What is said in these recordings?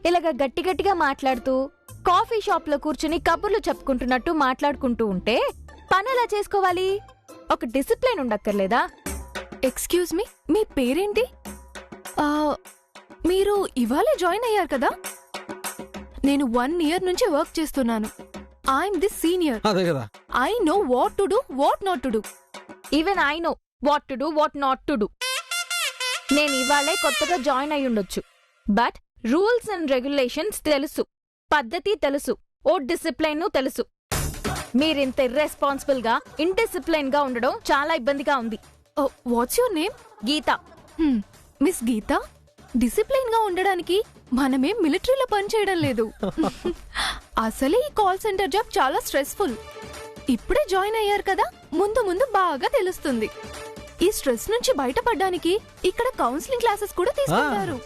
ఇలాగ గట్టి గట్టిగా మాట్లాడుతూ కాఫీ షాప్ లో కూర్చుని కబుర్లు చెప్పుకుంటున్నట్టు మాట్లాడుకుంటూ ఉంటే పని ఎలా చేసుకోవాలి? ఒక డిసిప్లిన్ ఉండక్కర్లేదా? ఎక్స్క్యూజ్ మీ, మీ పేరేంటి? మీరు ఇవాళే జాయిన్ అయ్యారు కదా? నేను 1 year నుంచి వర్క్ చేస్తున్నాను. I'm the senior. అదే కదా. I know what to do, what not to do. Even I know what to do, what not to do. నేను ఇవాళే కొత్తగా జాయిన్ అయి ఉండొచ్చు, బట్ రూల్స్ అండ్ రెగ్యులేషన్స్ తెలుసు, పద్ధతి తెలుసు, ఓ డిసిప్లైన్ తెలుసు. మీరింత ఇర్రెస్పాన్సిబుల్ గా, ఇండిసిప్లైన్ గా ఉండడం చాలా ఇబ్బందిగా ఉంది. What's your name? Geeta. Miss Geeta, discipline గా ఉండడానికి మనమేం మిలిటరీలో పనిచేయడం లేదు. అసలే ఈ కాల్ సెంటర్ జాబ్ చాలా స్ట్రెస్ఫుల్. ఇప్పుడే జాయిన్ అయ్యారు కదా, ముందు ముందు బాగా తెలుస్తుంది. ఈ స్ట్రెస్ నుంచి బయటపడడానికి ఇక్కడ కౌన్సిలింగ్ క్లాసెస్ కూడా తీసుకుంటారు.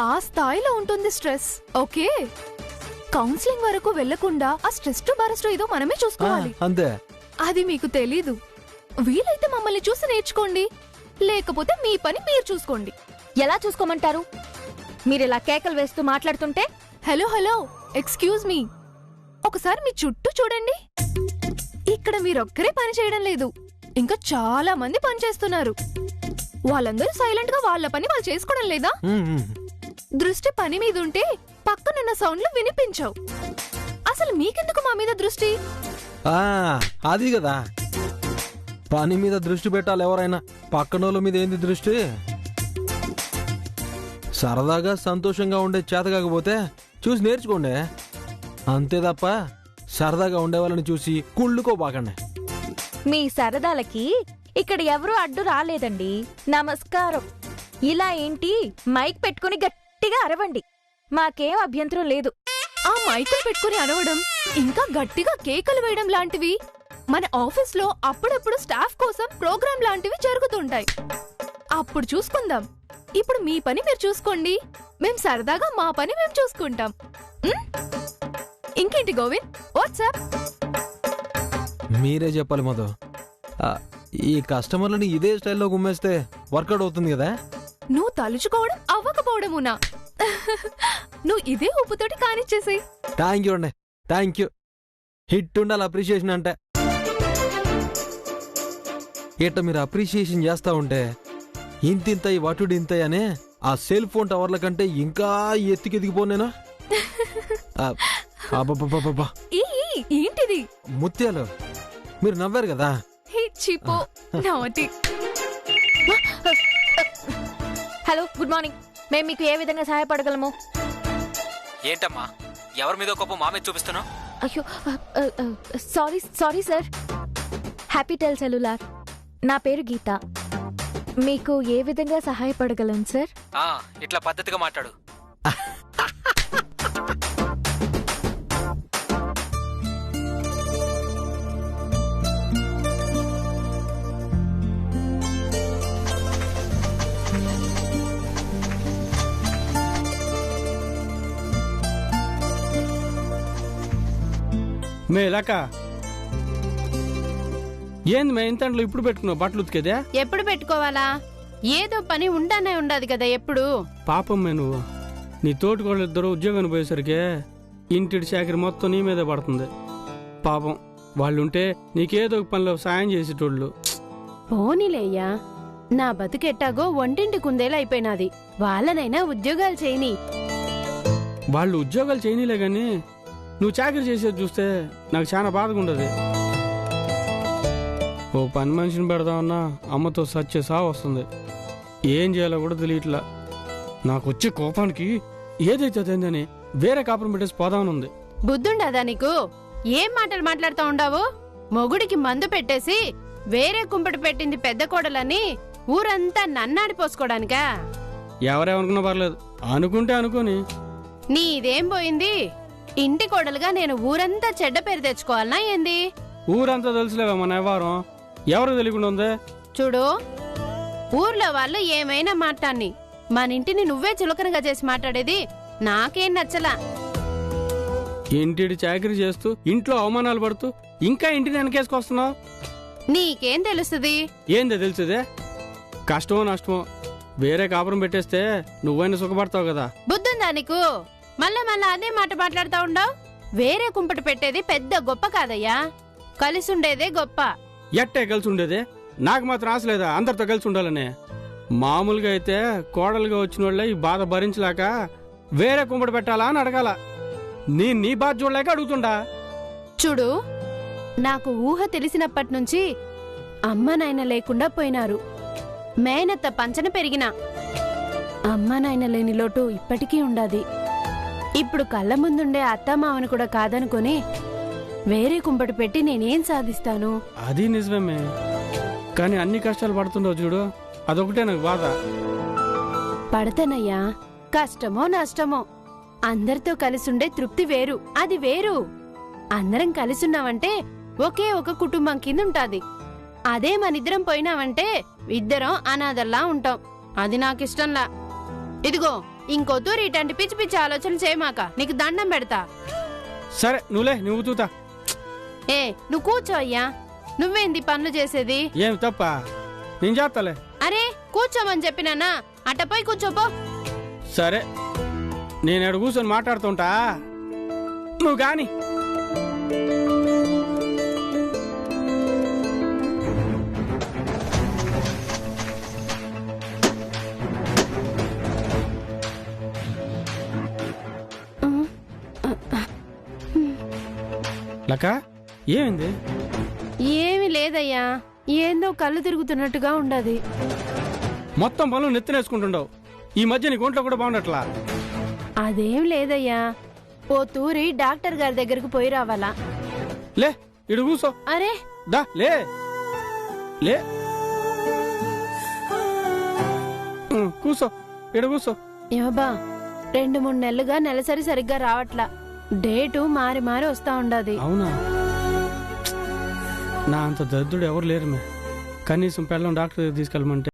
ఆ స్థాయిలో ఉంటుంది స్ట్రెస్. ఓకే, కౌన్సిలింగ్ వరకు వెళ్లకుండా ఆ స్ట్రెస్ టు బరస్ట్ ఏదో మనమే చూసుకోవాలి. అంతే. అది మీకు తెలీదు. వీలైతే మమ్మల్ని చూసి నేర్చుకోండి, లేకపోతే మీ పని మీరు చూసుకోండి. ఎలా చూసుకోమంటారు? మీరిలా కేకలు వేస్తూ మాట్లాడుతుంటే. హలో హలో, ఎక్స్క్యూజ్ మీ, ఒకసారి మీ చుట్టూ చూడండి. ఇక్కడ మీరొక్కరే పని చేయడం లేదు, ఇంకా చాలా మంది పని చేస్తున్నారు. వాళ్ళందరూ సైలెంట్ గా వాళ్ళ పని వాళ్ళు చేసుకోవడం లేదా? దృష్టి పని మీద ఉంటే పక్కనున్న సౌండ్లు వినిపించవు. అసలు మీకెందుకు మా మీద దృష్టి? అది కదా, పని మీద దృష్టి పెట్టాలి ఎవరైనా. పక్కనోళ్ళ మీద ఏంది దృష్టి? సరదాగా సంతోషంగా ఉండే చేత కాకపోతే చూసి నేర్చుకోండి, అంతే తప్ప సరదాగా ఉండే వాళ్ళని చూసి కుళ్ళుకోబాకండి. మీ సరదాలకి ఇక్కడ ఎవరూ అడ్డు రాలేదండి. నమస్కారం. ఇలా ఏంటి మైక్ పెట్టుకుని గట్టిగా అరవండి, మాకేం అభ్యంతరం లేదు. ఆ మైకులు పెట్టుకుని అరవడం, ఇంకా గట్టిగా కేకలు వేయడం లాంటివి మన ఆఫీస్ లో అప్పుడప్పుడు స్టాఫ్ కోసం ప్రోగ్రామ్ లాంటివి జరుగుతుంటాయి. అప్పుడు చూసుకుందాం. ఇప్పుడు మీ పని మీరు చూసుకోండి, మేం సరదాగా మా పని మేము చూసుకుంటాం. ఇంకేంటి గోవింద్, వాట్సాప్? మీరే చెప్పాలి మధు. ఈ కస్టమర్లని ఇదే స్టైల్లో గుమ్మేస్తే వర్కౌట్ అవుతుంది కదా. నువ్వు తలుచుకోవడం అవ్వకపోవడమునా? నువ్వు ఇదే ఉప్పుతోటి కానిచ్చేసేయ్. థ్యాంక్ యూ అండి, థ్యాంక్ యూ. హిట్ ఉండాలి అప్రిషియేషన్ అంటే. ఇట్లా మీరు అప్రిషియేషన్ చేస్తా ఉంటే ఇంతింతయి వటుడు ఇంతయి అనే ఆ సెల్ ఫోన్ టవర్ల కంటే ఇంకా ఎత్తికెదిగిపోనేనా? ఏంటిది? ముత్యాలు, మీరు నవ్వారు కదా. Hello, good morning. మేము మీకు ఏ విధంగా సహాయపడగలము? ఏంటమ్మా, ఎవరి మీద కోపం మా మీద చూపిస్తున్నావు? అయ్యో, సారీ సార్. హ్యాపీటెల్ సెల్యులార్. నా పేరు గీత. మీకు ఏ విధంగా సహాయపడగలను సార్? ఇట్లా పద్ధతిగా మాట్లాడు. మేలక ఏంది మే ఇంతలో ఇప్పుడు పెట్టుకున్నావు బట్టలు ఉతికేదే? ఎప్పుడు పెట్టుకోవాలా? ఏదో పని ఉండానే ఉండదు కదా ఎప్పుడు. పాపం మే, నువ్వు నీ తోటికోళ్ళు ఇద్దరు ఉద్యోగాన్ని పోయేసరికి ఇంటి చాకరి మొత్తం నీ మీదే పడుతుంది. పాపం వాళ్ళుంటే నీకేదో పనిలో సాయం చేసేటోళ్ళు. పోనీలేయ్యా, నా బతుకెట్టాగో వంటింటి కుందేలు అయిపోయినాది. వాళ్ళనైనా ఉద్యోగాలు చేయని. వాళ్ళు ఉద్యోగాలు చేయనీలే గాని నువ్వు చాకరీ చేసేది చూస్తే నాకు చాలా బాధగా ఉండదు. ఓ పని మనిషిని పెడదామన్నా అమ్మతో సచ్చే సావు వస్తుంది. ఏం చేయాలో కూడా తెలియట్లా. నాకు వచ్చే కోపానికి ఏదైతే అదేందని వేరే కాపురం పెట్టేసి పోదామనుంది. బుద్ధుండదా నీకు? ఏం మాటలు మాట్లాడుతూ ఉండావు? మొగుడికి మందు పెట్టేసి వేరే కుంపటి పెట్టింది పెద్ద కోడలని ఊరంతా నన్నాడిపోసుకోవడానికా? ఎవరేమనుకున్నా పర్లేదు, అనుకుంటే అనుకోని. నీదేం పోయింది? ఇంటి కోడలుగా నేను ఊరంతా చెడ్డ పేరు తెచ్చుకోవాలనా ఏంది? ఊరంతా తెలుసులేవా మన వ్యవహారం, ఎవరు తెలియకుండా ఉందే? చూడు, ఊర్లో వాళ్ళు ఏమైనా మాట్లాడిని మన ఇంటిని నువ్వే చులకనగా చేసి మాట్లాడేది నాకేం నచ్చలా. ఇంటి చాకరీ చేస్తూ ఇంట్లో అవమానాలు పడుతూ ఇంకా ఇంటిని వెనకేసుకొస్తున్నావు. నీకేం తెలుస్తుంది? ఏందే తెలుసుదే? కష్టమో నష్టమో వేరే కాపురం పెట్టేస్తే నువ్వైనా సుఖపడతావు కదా. బుద్ధుందా నీకు? మళ్ళా మళ్ళా అదే మాట మాట్లాడుతా ఉండవు. వేరే కుంపటి పెట్టేది పెద్ద గొప్ప కాదయ్యా, కలిసి ఉండేదే గొప్ప. ఎట్టే కలిసి ఉండేది? నాకు మాత్రం ఆశలేదా అందరితో కలిసి ఉండాలని? మామూలుగా అయితే కోడలుగా వచ్చిన వాళ్ళే ఈ బాధ భరించలేక వేరే కుంపటి పెట్టాలా అని అడగాల. నీ బాధ చూడలేక అడుగుతుండా. చూడు, నాకు ఊహ తెలిసినప్పటి నుంచి అమ్మ నాయన లేకుండా పోయినారు. మేనత్త పంచన పెరిగినా అమ్మ నాయన లేని లోటు ఇప్పటికీ ఉండాది. ఇప్పుడు కళ్ళ ముందుండే అత్తమావను కూడా కాదనుకొని వేరే కుంపటి పెట్టి నేనేం సాధిస్తాను? అది నిజమే, కానీ అన్ని కష్టాలు పడుతుండవు చూడు, అదొకటే నాకు బాధ. పడతానయ్యా, కష్టమో నష్టమో అందరితో కలిసుండే తృప్తి వేరు, అది వేరు. అందరం కలిసున్నామంటే ఒకే ఒక కుటుంబం కింద ఉంటాది. అదే మనిద్దరం పోయినామంటే ఇద్దరం అనాథల్లా ఉంటాం. అది నాకిష్టంలా. ఇదిగో, ఇంకొద్దూరు ఇట్లాంటి పిచ్చి పిచ్చి ఆలోచనలు చేయమాక, నీకు దండం పెడతా. సరే నువ్వులే, నువ్వు తూతా. ఏ, నువ్వు కూర్చో అయ్యా. నువ్వేంది పనులు చేసేది? ఏమి తప్ప? నేను చేస్తాలే. అరే కూర్చోమని చెప్పినానా, అట్ట పోయి కూర్చోపో. సరే, నేను ఎక్కడ కూర్చొని మాట్లాడుతుంటా, నువ్వు గాని. లక్క, ఏమైంది? ఏమి లేదయ్యా, ఏందో కళ్ళు తిరుగుతున్నట్టుగా ఉండదు. మొత్తం పనులు నెత్తినేసుకుంటుండవు. ఈ మధ్య నీ ఒంట్లో కూడా బాగుండట్లా. అదేం లేదయ్యా, ఓ తూరి డాక్టర్ గారి దగ్గరకు పోయి రావాలా. లే, ఇడు కూసో. అరే దా, లే లే, కూసో, ఇడు కూసో. ఏమబ్బా, 2-3 నెలలుగా నెలసరి సరిగ్గా రావట్లా. డేటు మారి మారి వస్తా ఉండదు. అవునా? నా అంత దద్దుడు ఎవరు లేరు మే. కనీసం పిల్లం డాక్టర్ దగ్గర తీసుకెళ్ళమంటే.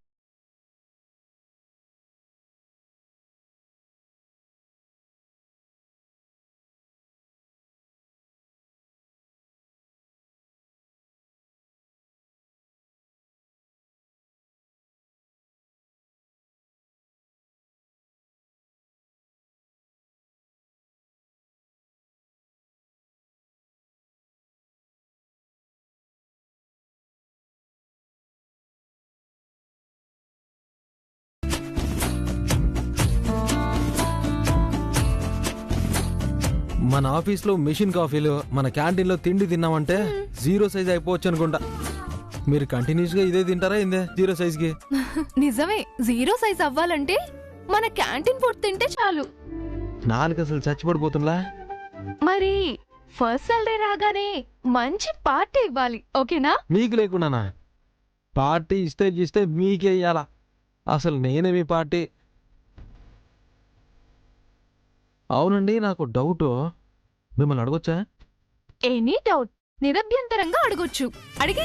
మన ఆఫీస్లో మిషన్ కాఫీలు, మన క్యాంటీన్లో తిండి తిన్నామంటే 0 సైజ్ అయిపోవచ్చు అనుకుంటా. మీరు కంటిన్యూస్ గా ఇదే తింటారా ఇందే 0 సైజ్కి? నిజమే, 0 సైజ్ అవ్వాలంటే మన క్యాంటీన్ ఫుడ్ తింటే చాలు. నాలుగు అసలు చచ్చిపడిపోతుందా. మరి ఫస్ట్ సాలరీ రాగానే మంచి పార్టీ ఇవ్వాలి, ఓకేనా? మీకు లేకుండానా? పార్టీ ఇస్తే మీకే ఇయ్యాలా? అసలు నేనే మీ పార్టీ. అవునండి, నాకు డౌట్, మిమ్మల్ని అడగొచ్చా? ఎనీ డౌట్ నిరభ్యంతరంగా అడగొచ్చు, అడిగి.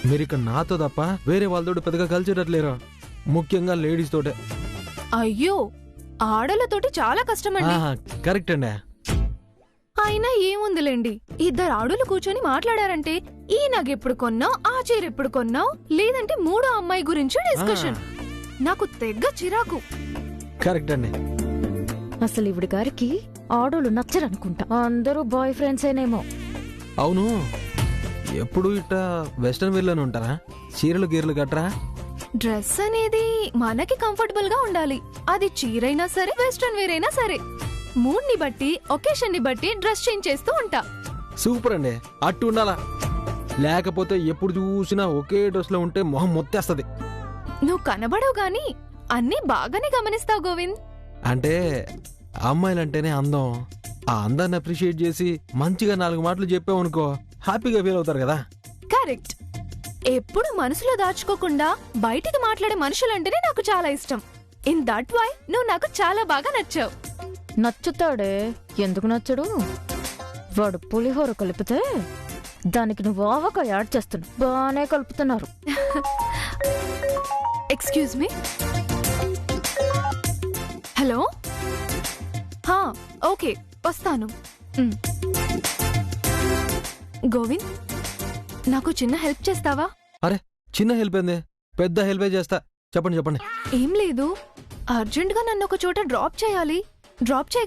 మీరు ఇక్కడ నాతో తప్ప వేరే వాళ్ళతో పెద్దగా కలిసేటట్లేరు, ముఖ్యంగా లేడీస్ తోటే. అయ్యో, ఆడలతోటి చాలా కష్టమండి. కరెక్ట్ అండి. అయినా ఏముందిలేండి, 2 ఆడులు కూర్చొని మాట్లాడారంటే ఈ నగెప్పుడు కొన్నావు, ఆ చీర ఎప్పుడు కొన్నావు, లేదంటే 3వ అమ్మాయి గురించి డిస్కషన్. నాకు తెగ్గ చిరాకు. కరెక్ట్ అండి. అసలు ఇవిడి గారికి ఆడోళ్ళు నచ్చరనుకుంటా, అందరూ బాయ్ ఫ్రెండ్సేనేమో. అవును, ఎప్పుడు ఇట్ట వెస్టర్న్ వేర్ లోనే ఉంటారా? చీరలు గీరలు కట్టరా? డ్రెస్ అనేది మనకి కంఫర్టబుల్ గా ఉండాలి. అది చీరైనా సరే, వెస్టర్న్ వేర్ అయినా సరే, మూడ్ ని బట్టి, ఒకేషన్ ని బట్టి డ్రెస్ చేంజ్ చేస్తూ ఉంటా. సూపర్ అండి, అట్టు ఉండాలా. లేకపోతే ఎప్పుడు చూసినా ఒకే డ్రెస్ లో ఉంటే మొహం మొత్తేస్తది. నువ్వు కనబడవు గాని అన్నీ బాగానే గమనిస్తావు గోవింద్. అంటే అమ్మాయిలంటేనే అందం. ఆ అందాన్ని అప్రిషియేట్ చేసి మంచిగా 4 మాటలు చెప్పావనుకో, హ్యాపీగా ఫీల్ అవుతారు కదా. కరెక్ట్. ఎప్పుడు మనసులో దాచుకోకుండా బయటికి మాట్లాడే మనుషులంటేనే నాకు చాలా ఇష్టం. ఇన్ దట్ వై నువ్వు నాకు చాలా బాగా నచ్చావు. నచ్చుతాడే, ఎందుకు నచ్చడు? వాడు పులిహోర కలిపితే దానికి నువ్వు ఆవకాయ యాడ్ చేస్తున్నావు, బానే కలుపుతున్నారు. Excuse me. హలో. హా, ఓకే, వస్తాను. గోవింద్, నాకు చిన్న హెల్ప్ చేస్తావా? అరే, చిన్న హెల్ప్ ఏంది, పెద్ద హెల్పే చేస్తా. చెప్పండి. ఏం లేదు, అర్జెంట్ గా నన్ను ఒక చోట డ్రాప్ చేయాలి. డ్రాప్ చేయ